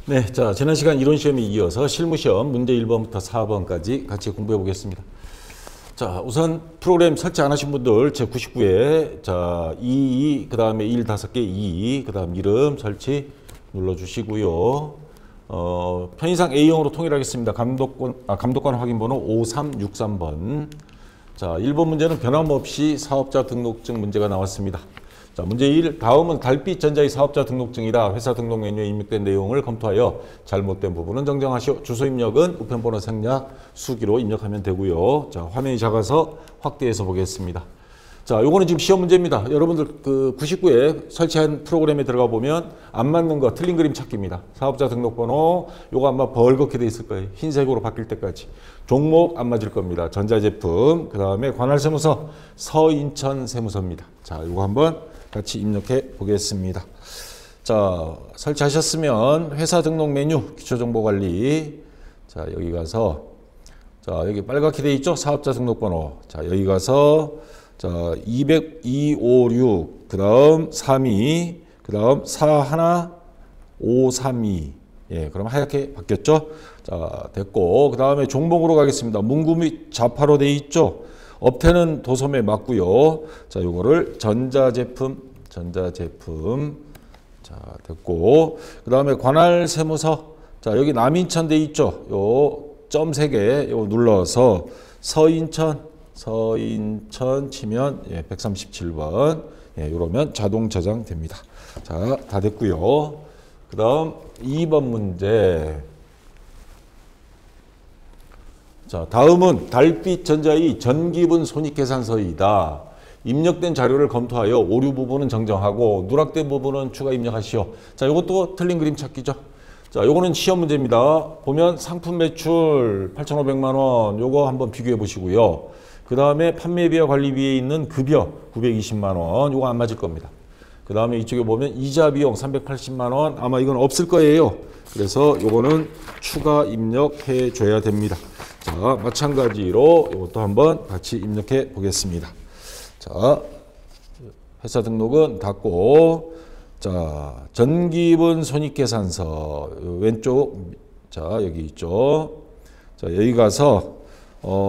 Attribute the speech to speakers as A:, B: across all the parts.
A: 네, 자, 지난 시간 이론 시험에 이어서 실무 시험 문제 1번부터 4번까지 같이 공부해 보겠습니다. 자, 우선 프로그램 설치 안 하신 분들 제 99에 자, 22, 그 다음에 1 5개 22, 그 다음 이름 설치 눌러 주시고요. 편의상 A형으로 통일하겠습니다. 감독관 확인번호 5363번. 자, 1번 문제는 변함없이 사업자 등록증 문제가 나왔습니다. 자, 문제 1. 다음은 달빛 전자의 사업자 등록증이다. 회사 등록 메뉴에 입력된 내용을 검토하여 잘못된 부분은 정정하시오. 주소 입력은 우편번호 생략, 수기로 입력하면 되고요. 자, 화면이 작아서 확대해서 보겠습니다. 자, 요거는 지금 시험 문제입니다. 여러분들 그 99에 설치한 프로그램에 들어가 보면 안 맞는 거 틀린 그림 찾기입니다. 사업자 등록번호 요거 아마 벌겋게 돼 있을 거예요. 흰색으로 바뀔 때까지. 종목 안 맞을 겁니다. 전자제품. 그 다음에 관할세무서 서인천 세무서입니다. 자, 요거 한번 같이 입력해 보겠습니다. 자, 설치하셨으면 회사 등록 메뉴 기초정보관리. 자, 여기 가서 자, 여기 빨갛게 돼 있죠? 사업자 등록번호. 자, 여기 가서 자, 20256, 그 다음 32, 그 다음 41532. 예, 그럼 하얗게 바뀌었죠? 자, 됐고, 그 다음에 종목으로 가겠습니다. 문구 및 자파로 돼 있죠? 업태는 도소매 맞고요. 자, 요거를 전자제품. 자, 됐고, 그 다음에 관할세무서. 자, 여기 남인천 돼 있죠? 요 점 3개 요거 눌러서 서인천 치면 예, 137번. 예, 이러면 자동 저장됩니다. 자, 다 됐고요. 그 다음 2번 문제. 자, 다음은 달빛전자의 전기분 손익계산서이다. 입력된 자료를 검토하여 오류 부분은 정정하고 누락된 부분은 추가 입력하시오. 자, 이것도 틀린 그림 찾기죠. 자, 요거는 시험 문제입니다. 보면 상품 매출 8,500만 원 요거 한번 비교해 보시고요. 그 다음에 판매비와 관리비에 있는 급여 920만 원 요거 안 맞을 겁니다. 그 다음에 이쪽에 보면 이자 비용 380만 원 아마 이건 없을 거예요. 그래서 요거는 추가 입력해 줘야 됩니다. 자, 마찬가지로 이것도 한번 같이 입력해 보겠습니다. 자, 회사 등록은 닫고, 자, 전기분 손익계산서 왼쪽, 자, 여기 있죠. 자, 여기 가서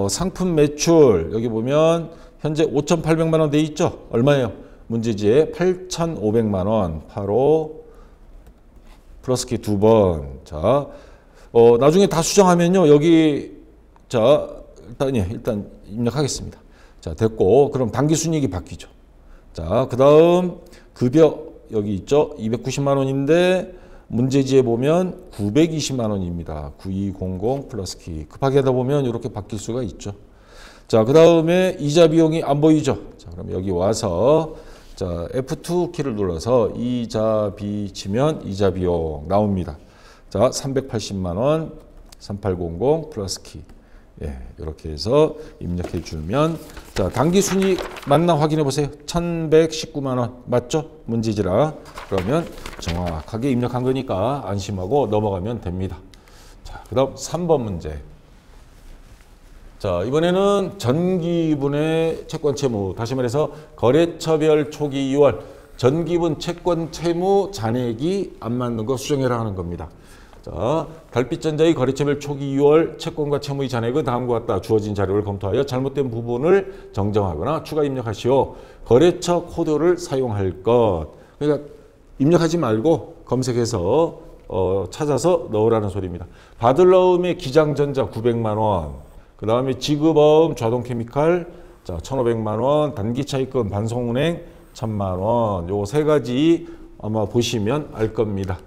A: 상품 매출 여기 보면 현재 5,800만 원 돼 있죠. 얼마예요? 문제지에 8,500만 원. 85 플러스키 2번. 자, 나중에 다 수정하면요 여기 자 일단 입력하겠습니다. 자, 됐고, 그럼 당기순이익이 바뀌죠. 자, 그 다음 급여 여기 있죠. 290만 원인데 문제지에 보면 920만 원입니다. 9200 플러스 키. 급하게 하다 보면 이렇게 바뀔 수가 있죠. 자, 그 다음에 이자 비용이 안 보이죠. 자, 그럼 여기 와서 자, F2 키를 눌러서 이자 비 치면 이자 비용 나옵니다. 자, 380만 원 3800 플러스 키. 예, 이렇게 해서 입력해 주면 자, 당기 순이익 맞나 확인해 보세요. 1,119만 원 맞죠? 문제지라. 그러면 정확하게 입력한 거니까 안심하고 넘어가면 됩니다. 자, 그다음 3번 문제. 자, 이번에는 전기분의 채권 채무, 다시 말해서 거래처별 초기 2월 전기분 채권 채무 잔액이 안 맞는 거 수정해라 하는 겁니다. 자, 달빛전자의 거래처별 초기 2월 채권과 채무의 잔액은 다음과 같다. 주어진 자료를 검토하여 잘못된 부분을 정정하거나 추가 입력하시오. 거래처 코드를 사용할 것. 그러니까 입력하지 말고 검색해서 찾아서 넣으라는 소리입니다. 받을 넣음의 기장전자 900만 원. 그 다음에 지급어음 좌동케미칼 자 1,500만 원. 단기차입금 반송은행 1,000만 원. 요 세 가지 아마 보시면 알 겁니다.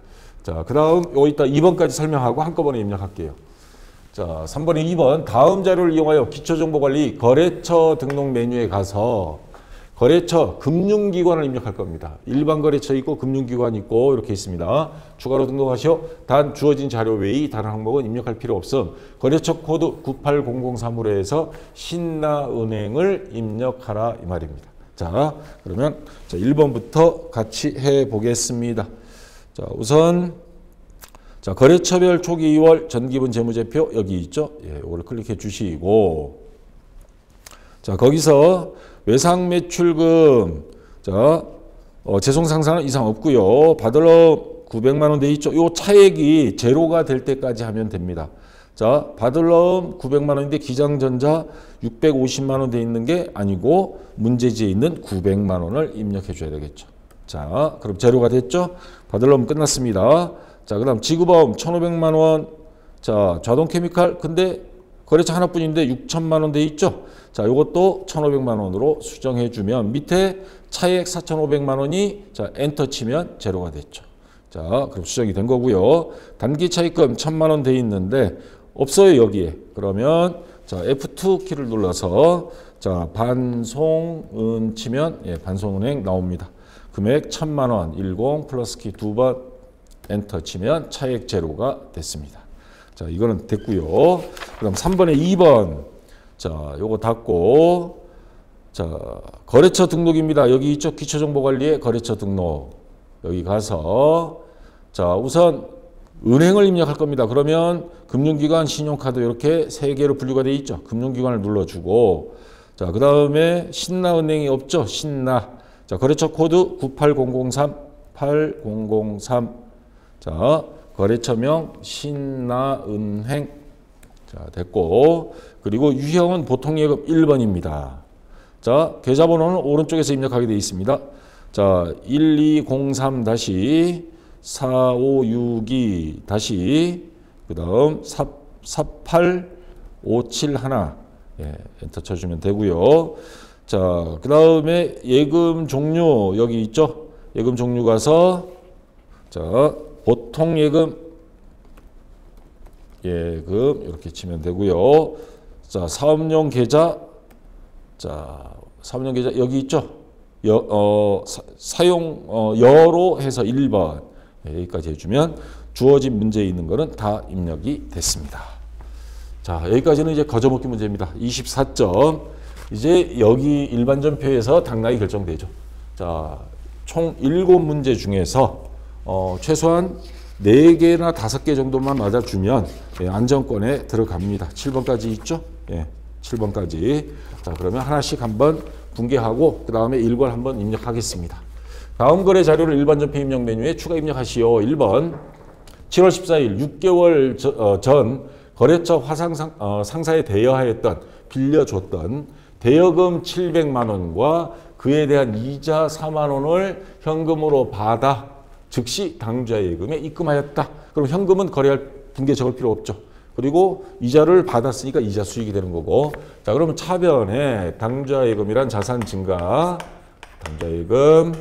A: 자, 그 다음 요거 이따 2번까지 설명하고 한꺼번에 입력할게요. 자, 3번에 2번 다음 자료를 이용하여 기초정보관리 거래처 등록 메뉴에 가서 거래처 금융기관을 입력할 겁니다. 일반 거래처 있고 금융기관 있고 이렇게 있습니다. 추가로 등록하시오. 단 주어진 자료 외의 다른 항목은 입력할 필요 없음. 거래처 코드 98003으로 해서 신나은행을 입력하라 이 말입니다. 자, 그러면 자, 1번부터 같이 해 보겠습니다. 자, 우선 자, 거래처별 초기 2월 전기분 재무제표 여기 있죠. 예, 이걸 클릭해 주시고 자, 거기서 외상매출금 자, 재송상산은 이상 없고요. 받을 900만 원 돼 있죠. 요 차액이 제로가 될 때까지 하면 됩니다. 자, 받을 놈 900만 원인데 기장전자 650만 원 돼 있는 게 아니고 문제지에 있는 900만 원을 입력해 줘야 되겠죠. 자, 그럼 제로가 됐죠. 받을 놈 끝났습니다. 자, 그다음 지구보험 1,500만 원. 자, 자동케미칼 근데 거래처 하나뿐인데 6천만 원 돼 있죠. 자, 요것도 1,500만 원으로 수정해 주면 밑에 차액 4,500만 원이 자, 엔터 치면 제로가 됐죠. 자, 그럼 수정이 된 거고요. 단기 차입금 1,000만 원 돼 있는데 없어요, 여기에. 그러면 자, F2 키를 눌러서 자, 반송은 치면 예, 반송은행 나옵니다. 금액 1,000만 원 10 플러스 키 2번 엔터 치면 차액 제로가 됐습니다. 자, 이거는 됐고요. 그다음 3번에 2번. 자, 요거 닫고 자, 거래처 등록입니다. 여기 있죠. 기초정보관리의 거래처 등록. 여기 가서 자, 우선 은행을 입력할 겁니다. 그러면 금융기관, 신용카드 이렇게 세 개로 분류가 되어 있죠. 금융기관을 눌러주고 자, 그 다음에 신나은행이 없죠. 신나. 자, 거래처 코드 98003 8003. 자, 거래처명 신나은행. 자, 됐고 그리고 유형은 보통예금 1번입니다. 자, 계좌번호는 오른쪽에서 입력하게 되어 있습니다. 자, 1203-4562 그 다음 48571 예, 엔터 쳐주면 되고요. 자, 그 다음에 예금 종류 여기 있죠. 예금 종류 가서 자, 보통 예금 이렇게 치면 되고요. 자, 사업용 계좌 자, 사업용 계좌 여기 있죠. 사용 여로 해서 1번 여기까지 해주면 주어진 문제에 있는 거는 다 입력이 됐습니다. 자, 여기까지는 이제 거저먹기 문제입니다. 24점. 이제 여기 일반전표에서 당락이 결정되죠. 자, 총 7문제 중에서 최소한 4개나 5개 정도만 맞아주면 예, 안정권에 들어갑니다. 7번까지 있죠? 예, 7번까지. 자, 그러면 하나씩 한번 분개하고 그 다음에 일괄 한번 입력하겠습니다. 다음 거래 자료를 일반전표 입력 메뉴에 추가 입력하시오. 1번 7월 14일 6개월 전 거래처 상사에 대여하였던 빌려줬던 대여금 700만 원과 그에 대한 이자 4만 원을 현금으로 받아 즉시 당좌 예금에 입금하였다. 그럼 현금은 거래할 분개 적을 필요 없죠. 그리고 이자를 받았으니까 이자 수익이 되는 거고. 자, 그러면 차변에 당좌 예금이란 자산 증가, 당좌 예금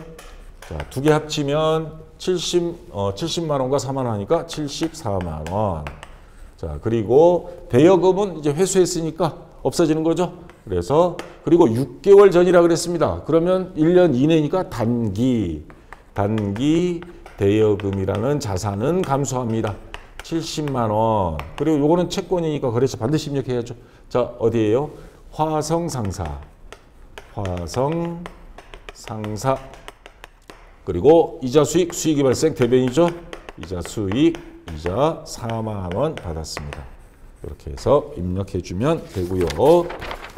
A: 자, 두 개 합치면 70만 원과 4만 원 하니까 74만 원. 자, 그리고 대여금은 이제 회수했으니까 없어지는 거죠. 그래서 그리고 6개월 전이라 그랬습니다. 그러면 1년 이내니까 단기 대여금이라는 자산은 감소합니다. 70만 원. 그리고 요거는 채권이니까 거래처 반드시 입력해야죠. 자, 어디예요? 화성상사. 그리고 이자 수익, 수익이 발생 대변이죠. 이자 수익, 이자 4만 원 받았습니다. 이렇게 해서 입력해 주면 되고요.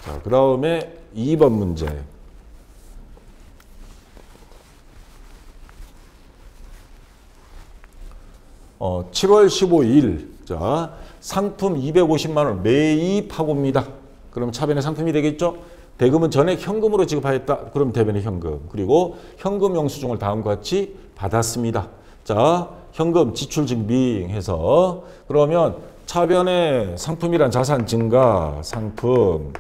A: 자, 그 다음에 2번 문제. 7월 15일 자, 상품 250만 원 매입하고입니다. 그럼 차변에 상품이 되겠죠? 대금은 전액 현금으로 지급하였다. 그럼 대변에 현금. 그리고 현금 영수증을 다음과 같이 받았습니다. 자, 현금 지출 증빙해서 그러면 차변에 상품이란 자산 증가 상품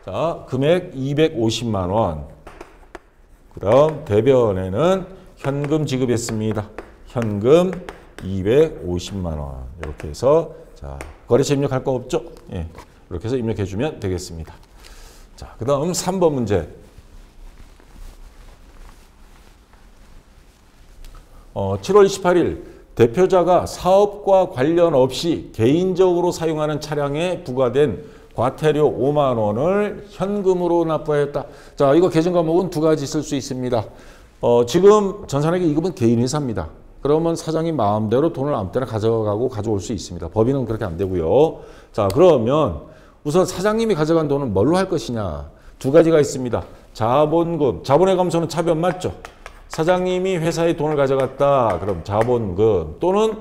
A: 자, 금액 250만 원. 그 다음 대변에는 현금 지급했습니다. 현금 250만 원. 이렇게 해서 자, 거래처 입력할 거 없죠? 예. 이렇게 해서 입력해 주면 되겠습니다. 자, 그 다음 3번 문제. 7월 28일 대표자가 사업과 관련 없이 개인적으로 사용하는 차량에 부과된 과태료 5만 원을 현금으로 납부하였다. 자, 이거 계정 과목은 두 가지 쓸 수 있습니다. 지금 전산회계 이금은 개인 회사입니다. 그러면 사장이 마음대로 돈을 아무 때나 가져가고 가져올 수 있습니다. 법인은 그렇게 안 되고요. 자, 그러면 우선 사장님이 가져간 돈은 뭘로 할 것이냐. 두 가지가 있습니다. 자본금, 자본의 감소는 차변 맞죠? 사장님이 회사에 돈을 가져갔다. 그럼 자본금 또는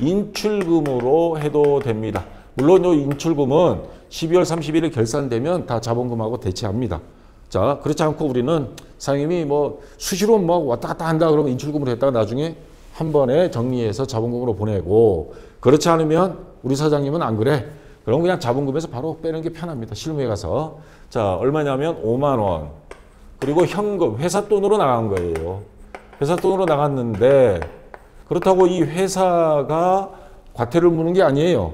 A: 인출금으로 해도 됩니다. 물론 이 인출금은 12월 31일 결산되면 다 자본금하고 대체합니다. 자, 그렇지 않고 우리는 사장님이 뭐 수시로 뭐 왔다 갔다 한다 그러면 인출금으로 했다가 나중에 한 번에 정리해서 자본금으로 보내고, 그렇지 않으면 우리 사장님은 안 그래. 그럼 그냥 자본금에서 바로 빼는 게 편합니다. 실무에 가서. 자, 얼마냐면 5만 원. 그리고 현금, 회사 돈으로 나간 거예요. 회사 돈으로 나갔는데 그렇다고 이 회사가 과태료를 무는 게 아니에요.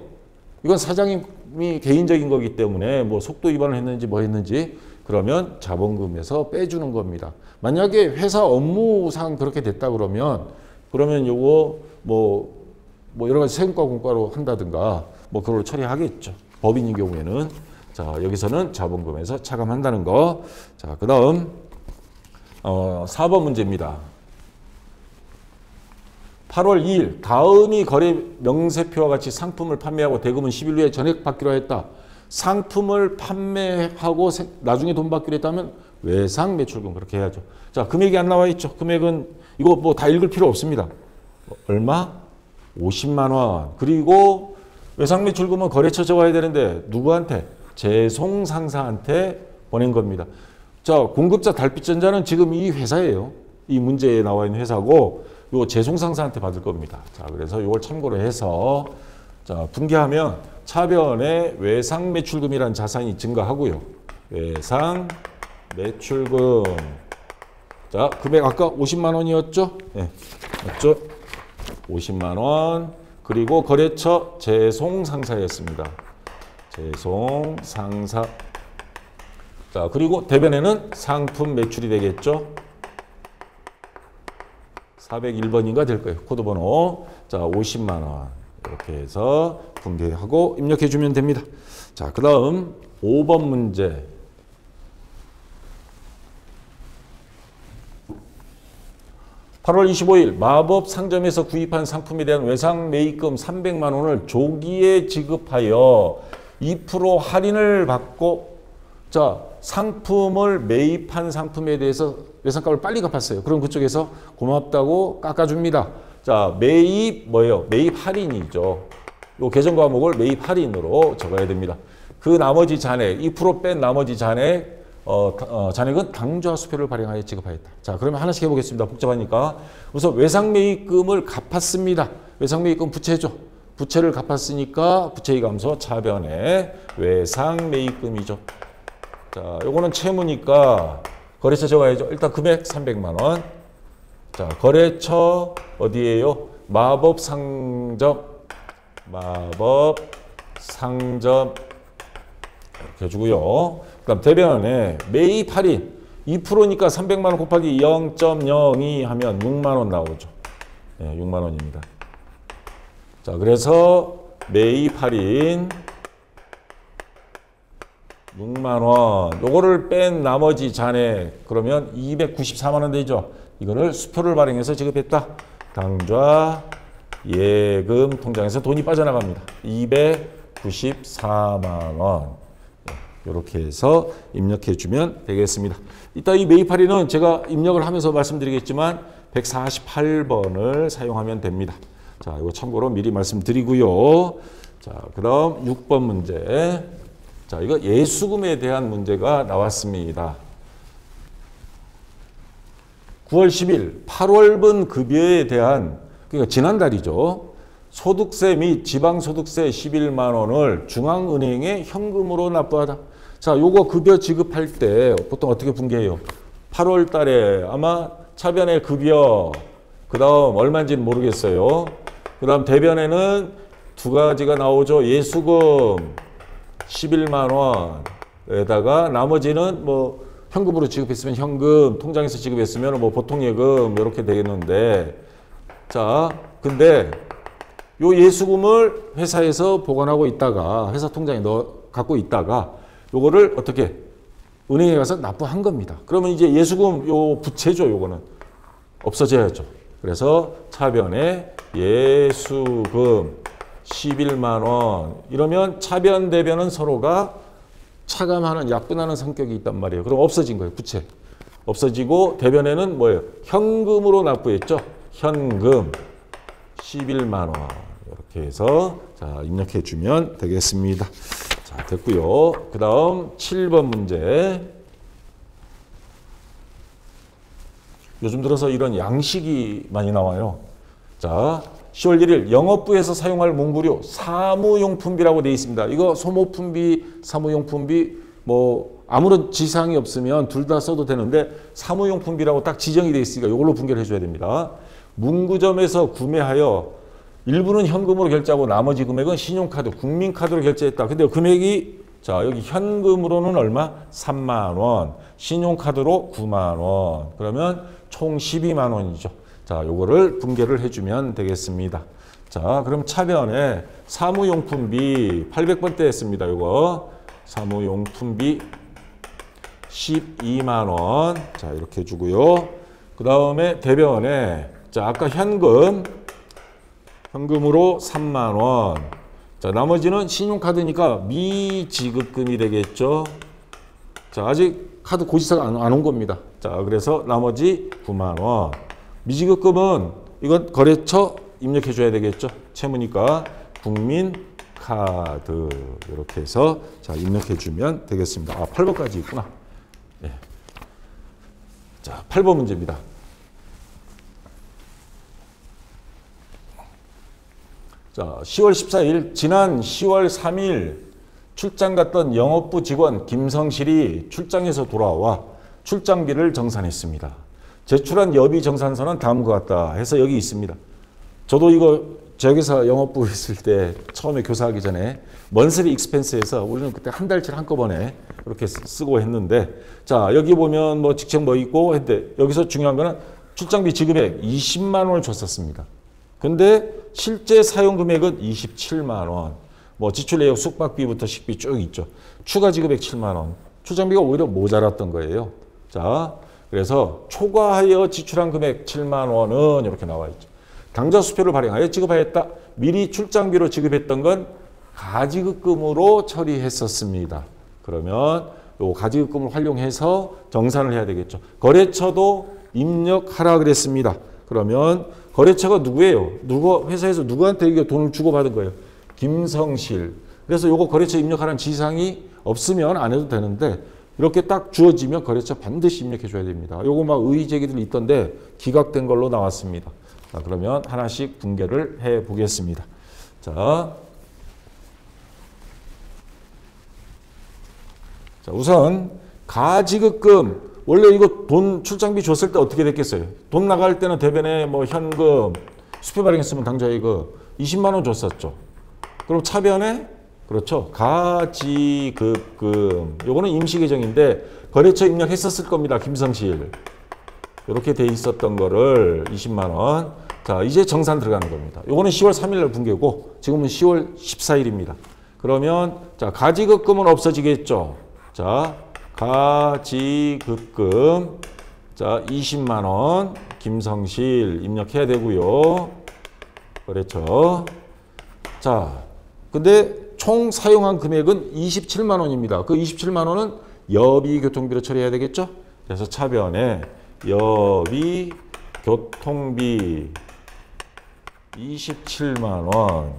A: 이건 사장님이 개인적인 거기 때문에 뭐 속도 위반을 했는지 뭐 했는지 그러면 자본금에서 빼주는 겁니다. 만약에 회사 업무상 그렇게 됐다 그러면 요거 뭐 여러 가지 세금과 공과로 한다든가 뭐 그걸 처리하겠죠. 법인인 경우에는. 자, 여기서는 자본금에서 차감한다는 거. 자, 그 다음 4번 문제입니다. 8월 2일 다음이 거래 명세표와 같이 상품을 판매하고 대금은 10일 후에 전액받기로 했다. 상품을 판매하고 나중에 돈 받기로 했다면 외상 매출금 그렇게 해야죠. 자, 금액이 안 나와 있죠. 금액은 이거 뭐 다 읽을 필요 없습니다. 얼마? 50만 원. 그리고 외상 매출금은 거래처 적어야 되는데 누구한테? 제송 상사한테 보낸 겁니다. 자, 공급자 달빛전자는 지금 이 회사예요. 이 문제에 나와 있는 회사고 요 제송 상사한테 받을 겁니다. 자, 그래서 이걸 참고로 해서 자, 분개하면 차변에 외상 매출금이라는 자산이 증가하고요. 외상 매출금. 자, 금액 아까 50만 원이었죠? 네, 맞죠? 50만 원. 그리고 거래처 제송 상사였습니다. 제송 상사. 자, 그리고 대변에는 상품 매출이 되겠죠? 401번인가 될 거예요. 코드번호. 자, 50만 원. 이렇게 해서 분개하고 입력해 주면 됩니다. 자, 그 다음 5번 문제. (8월 25일) 마법 상점에서 구입한 상품에 대한 외상 매입금 300만 원을 조기에 지급하여 2% 할인을 받고, 자, 상품을 매입한 상품에 대해서 외상값을 빨리 갚았어요. 그럼 그쪽에서 고맙다고 깎아줍니다. 자, 매입 뭐예요? 매입 할인이죠. 요 계정 과목을 매입 할인으로 적어야 됩니다. 그 나머지 잔액, 2% 뺀 나머지 잔액, 잔액은 당좌 수표를 발행하여 지급하였다. 자, 그러면 하나씩 해보겠습니다. 복잡하니까. 우선 외상 매입금을 갚았습니다. 외상 매입금 부채죠. 부채를 갚았으니까 부채의 감소 차변에 외상 매입금이죠. 자, 요거는 채무니까 거래처 적어야죠. 일단 금액 300만 원. 자, 거래처 어디예요? 마법 상점. 마법 상점. 이렇게 해주고요. 그 다음 대변에 매입 할인 2%니까 300만 원 곱하기 0.02 하면 6만 원 나오죠. 네, 6만 원입니다. 자, 그래서 매입 할인 6만 원. 요거를 뺀 나머지 잔액 그러면 294만 원 되죠. 이거를 수표를 발행해서 지급했다. 당좌 예금 통장에서 돈이 빠져나갑니다. 294만 원. 이렇게 해서 입력해 주면 되겠습니다. 이따 이 매입 할인은 제가 입력을 하면서 말씀드리겠지만 148번을 사용하면 됩니다. 자, 이거 참고로 미리 말씀드리고요. 자, 그 다음 6번 문제. 자, 이거 예수금에 대한 문제가 나왔습니다. 9월 10일 8월분 급여에 대한, 그러니까 지난달이죠. 소득세 및 지방소득세 11만 원을 중앙은행에 현금으로 납부하다. 자, 요거 급여 지급할 때 보통 어떻게 분개해요? 8월 달에 아마 차변에 급여, 그 다음 얼마인지는 모르겠어요. 그 다음 대변에는 두 가지가 나오죠. 예수금 11만 원에다가 나머지는 뭐 현금으로 지급했으면 현금, 통장에서 지급했으면 뭐 보통예금 이렇게 되겠는데, 자, 근데 요 예수금을 회사에서 보관하고 있다가 회사 통장에 갖고 있다가 요거를 어떻게 은행에 가서 납부한 겁니다. 그러면 이제 예수금 요 부채죠. 요거는 없어져야죠. 그래서 차변에 예수금 11만 원 이러면 차변 대변은 서로가 차감하는 약분하는 성격이 있단 말이에요. 그럼 없어진 거예요. 부채. 없어지고 대변에는 뭐예요? 현금으로 납부했죠. 현금 11만 원. 이렇게 해서 자, 입력해 주면 되겠습니다. 자, 됐고요. 그다음 7번 문제. 요즘 들어서 이런 양식이 많이 나와요. 자, 10월 1일 영업부에서 사용할 문구류 사무용품비라고 되어 있습니다. 이거 소모품비, 사무용품비 뭐 아무런 지상이 없으면 둘 다 써도 되는데 사무용품비라고 딱 지정이 되어 있으니까 이걸로 분개를 해줘야 됩니다. 문구점에서 구매하여 일부는 현금으로 결제하고 나머지 금액은 신용카드, 국민카드로 결제했다. 근데 금액이 자 여기 현금으로는 얼마? 3만 원, 신용카드로 9만 원. 그러면 총 12만 원이죠. 자, 요거를 분개를 해주면 되겠습니다. 자, 그럼 차변에 사무용품비 800번대 했습니다. 요거 사무용품비 12만 원. 자, 이렇게 해주고요. 그 다음에 대변에 자, 아까 현금으로 3만 원. 자, 나머지는 신용카드니까 미지급금이 되겠죠. 자, 아직 카드 고지서가 안 온 겁니다. 자, 그래서 나머지 9만 원. 미지급금은 이건 거래처 입력해 줘야 되겠죠. 채무니까 국민카드 이렇게 해서 자, 입력해 주면 되겠습니다. 아, 8번까지 있구나. 네. 자, 8번 문제입니다. 자, 10월 14일 지난 10월 3일 출장 갔던 영업부 직원 김성실이 출장에서 돌아와 출장비를 정산했습니다. 제출한 여비 정산서는 다음과 같다 해서 여기 있습니다. 저도 이거 저기서 영업부 있을 때 처음에 교사하기 전에 먼스리 익스펜스에서 우리는 그때 한 달치 한꺼번에 이렇게 쓰고 했는데 자 여기 보면 뭐 직책 뭐 있고 했는데 여기서 중요한 거는 출장비 지급액 20만 원을 줬었습니다. 근데 실제 사용 금액은 27만 원. 뭐 지출 내역 숙박비부터 식비 쭉 있죠. 추가 지급액 7만 원. 출장비가 오히려 모자랐던 거예요. 자, 그래서 초과하여 지출한 금액 7만 원은 이렇게 나와 있죠. 당좌 수표를 발행하여 지급하였다. 미리 출장비로 지급했던 건 가지급금으로 처리했었습니다. 그러면 요 가지급금을 활용해서 정산을 해야 되겠죠. 거래처도 입력하라 그랬습니다. 그러면 거래처가 누구예요? 회사에서 누구한테 이게 돈을 주고받은 거예요? 김성실. 그래서 요거 거래처 입력하라는 지상이 없으면 안 해도 되는데 이렇게 딱 주어지면 거래처 반드시 입력해 줘야 됩니다. 요거 막 의의 제기들이 있던데 기각된 걸로 나왔습니다. 자, 그러면 하나씩 분개를 해 보겠습니다. 자, 우선 가지급금. 원래 이거 돈 출장비 줬을 때 어떻게 됐겠어요? 돈 나갈 때는 대변에 뭐 현금, 수표 발행했으면 당좌이익 20만 원 줬었죠. 그럼 차변에 그렇죠. 가지급금. 요거는 임시계정인데 거래처 입력했었을 겁니다. 김성실. 이렇게 돼 있었던 거를 20만 원. 자, 이제 정산 들어가는 겁니다. 요거는 10월 3일 날 분개고 지금은 10월 14일입니다. 그러면 자, 가지급금은 없어지겠죠. 자, 가지급금. 자, 20만 원. 김성실 입력해야 되고요. 거래처. 자, 근데 총 사용한 금액은 27만 원입니다. 그 27만 원은 여비 교통비로 처리해야 되겠죠? 그래서 차변에 여비 교통비 27만 원.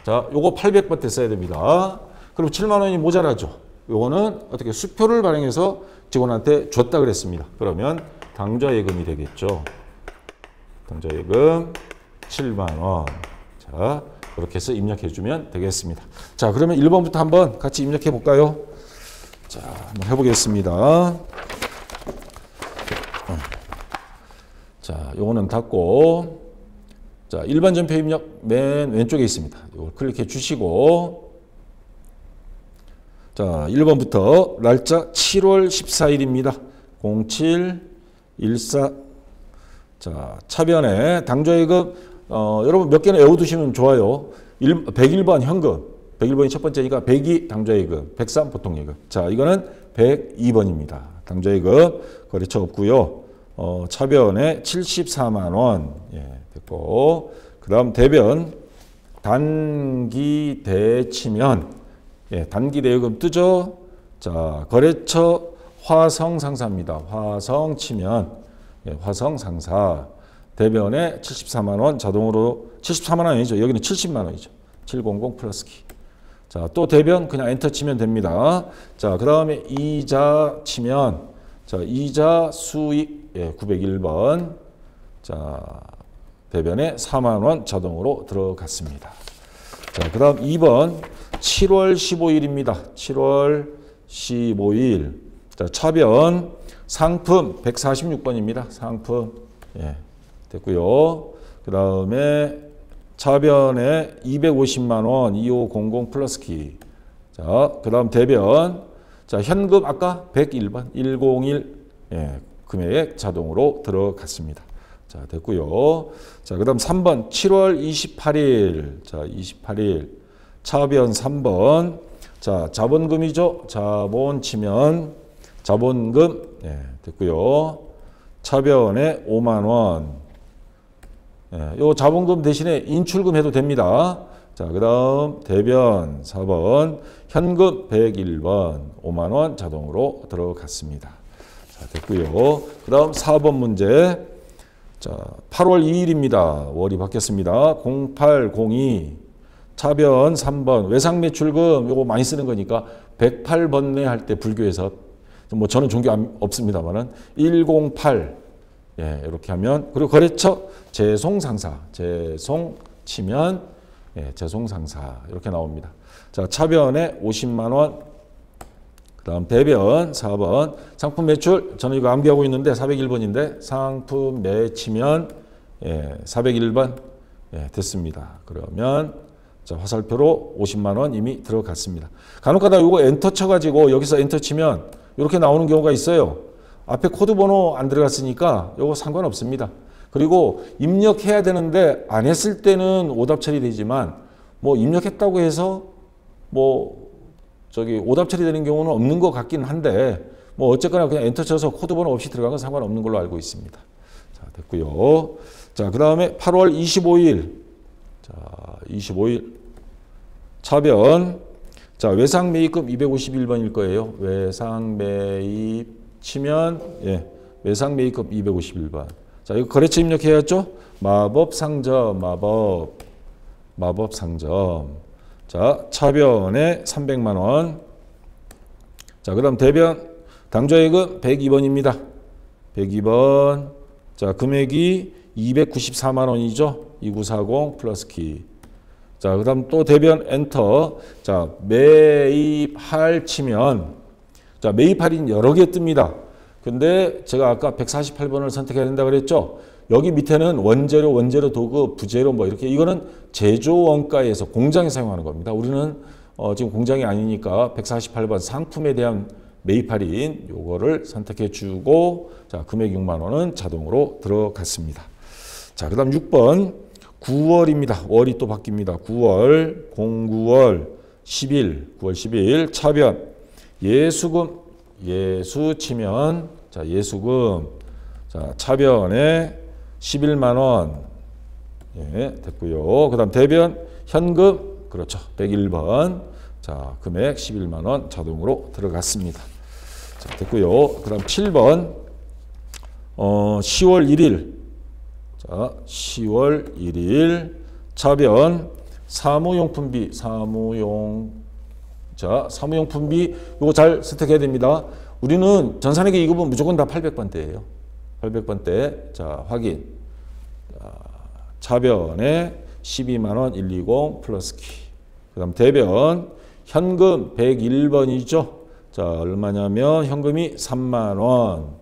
A: 자, 요거 800번대 써야 됩니다. 그럼 7만 원이 모자라죠. 요거는 어떻게 수표를 발행해서 직원한테 줬다 그랬습니다. 그러면 당좌예금이 되겠죠. 당좌예금 7만 원. 자, 그렇게 해서 입력해 주면 되겠습니다. 자, 그러면 1번부터 한번 같이 입력해 볼까요? 자, 한번 해보겠습니다. 자, 요거는 닫고. 자, 일반 전표 입력 맨 왼쪽에 있습니다. 이걸 클릭해 주시고. 자, 1번부터 날짜 7월 14일입니다. 0714. 자, 차변에 당좌예금 여러분 몇 개는 외워두시면 좋아요. 101번 현금. 101번이 첫 번째니까 102 당좌예금. 103 보통예금. 자, 이거는 102번입니다. 당좌예금 거래처 없고요. 차변에 74만 원. 예, 됐고. 그 다음 대변 단기 대치면 예, 단기 대여금 뜨죠. 자, 거래처 화성 상사입니다. 화성 치면 화성 상사 대변에 74만 원 자동으로 74만 원 아니죠. 여기는 70만 원이죠. 700 플러스 키. 자, 또 대변 그냥 엔터 치면 됩니다. 자, 그다음에 이자 치면 자, 이자 수익 901번. 자, 대변에 4만 원 자동으로 들어갔습니다. 자, 그다음 2번 7월 15일입니다. 7월 15일. 자, 차변 상품 146번입니다. 상품. 됐고요. 그다음에 차변에 250만 원 2500 플러스 키. 자, 그다음 대변. 자, 현금 아까 101번 101 금액 자동으로 들어갔습니다. 자, 됐고요. 자, 그다음 3번 7월 28일. 자, 28일. 차변 3번. 자, 자본금이죠. 자본 치면 자본금 됐고요. 차변에 5만 원. 요 자본금 대신에 인출금 해도 됩니다. 자, 그다음 대변 4번 현금 101번 5만 원 자동으로 들어갔습니다. 자, 됐고요. 그다음 4번 문제. 자, 8월 2일입니다. 월이 바뀌었습니다. 0802 차변 3번 외상 매출금 요거 많이 쓰는 거니까 108번내 할 때 불교에서 뭐 저는 종교 없습니다만은 108 이렇게 하면 그리고 거래처 재송상사 재송 치면 재송상사 이렇게 나옵니다. 자, 차변에 50만 원. 그다음 대변 4번 상품 매출 저는 이거 암기하고 있는데 401번인데 상품 매 치면 401번 됐습니다. 그러면 자, 화살표로 50만 원 이미 들어갔습니다. 간혹가다 이거 엔터 쳐가지고 여기서 엔터 치면 이렇게 나오는 경우가 있어요. 앞에 코드 번호 안 들어갔으니까 이거 상관없습니다. 그리고 입력해야 되는데 안 했을 때는 오답 처리되지만 뭐 입력했다고 해서 뭐 저기 오답 처리되는 경우는 없는 것 같긴 한데 뭐 어쨌거나 그냥 엔터 쳐서 코드 번호 없이 들어간 건 상관없는 걸로 알고 있습니다. 자, 됐고요. 자, 그다음에 8월 25일. 자, 25일 차변. 자, 외상 매입금 251번일 거예요. 외상 매입 치면 외상 매입금 251번. 자, 이거 거래처 입력해야죠. 마법 상점, 마법 상점. 자, 차변에 300만 원. 자, 그다음 대변 당좌예금 102번입니다. 102번. 자, 금액이 294만 원이죠. 2940 플러스 키. 자, 그다음 또 대변 엔터. 자, 매입할 치면 자, 매입할인 여러 개 뜹니다. 근데 제가 아까 148번을 선택해야 된다 그랬죠. 여기 밑에는 원재료, 도구, 부재료 뭐 이렇게 이거는 제조 원가에서 공장에 사용하는 겁니다. 우리는 지금 공장이 아니니까 148번 상품에 대한 매입 할인 요거를 선택해 주고 자, 금액 6만 원은 자동으로 들어갔습니다. 자, 그다음 6번 9월입니다. 월이 또 바뀝니다. 9월 09월 10일 9월 10일 차변 예수금 예수 치면 자, 예수금 자, 차변에 11만 원 됐고요. 그다음 대변 현금 그렇죠. 101번 자, 금액 11만 원 자동으로 들어갔습니다. 자, 됐고요. 그다음 7번 10월 1일 자, 10월 1일 차변 사무용품비 사무용품비 이거 잘 선택해야 됩니다. 우리는 전산회계 2급은 무조건 다 800번대예요. 800번대. 자, 확인. 자, 차변에 12만 원 120 플러스 키. 그다음 대변 현금 101번이죠. 자, 얼마냐면 현금이 3만 원.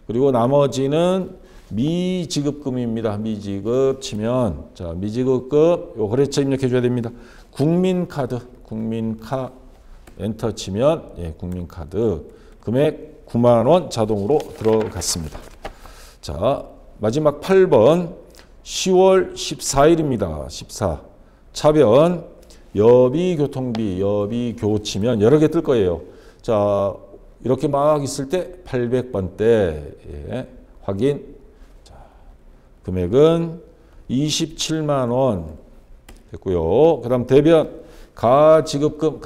A: 그리고 나머지는 미지급금입니다. 미지급 치면 자, 미지급금 요 거래처 입력해 줘야 됩니다. 국민카드 엔터 치면 국민카드 금액 9만 원 자동으로 들어갔습니다. 자, 마지막 8번 10월 14일입니다. 14 차변 여비교통비 여비교 치면 여러 개 뜰 거예요. 자, 이렇게 막 있을 때 800번대 확인. 자, 금액은 27만 원 됐고요. 그다음 대변 가지급금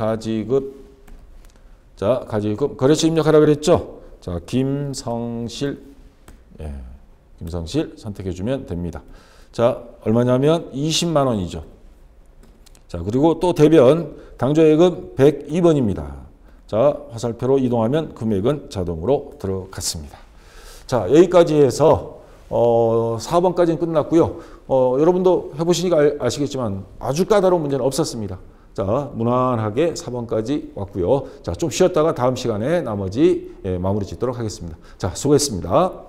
A: 자, 가지급금 거래처 입력하라 그랬죠. 자, 김성실. 예, 김성실 선택해 주면 됩니다. 자, 얼마냐면 20만 원이죠. 자, 그리고 또 대변 당조예금 102번입니다. 자, 화살표로 이동하면 금액은 자동으로 들어갔습니다. 자, 여기까지 해서 4번까지는 끝났고요. 여러분도 해보시니까 아시겠지만 아주 까다로운 문제는 없었습니다. 자, 무난하게 4번까지 왔고요. 자, 좀 쉬었다가 다음 시간에 나머지 마무리 짓도록 하겠습니다. 자, 수고했습니다.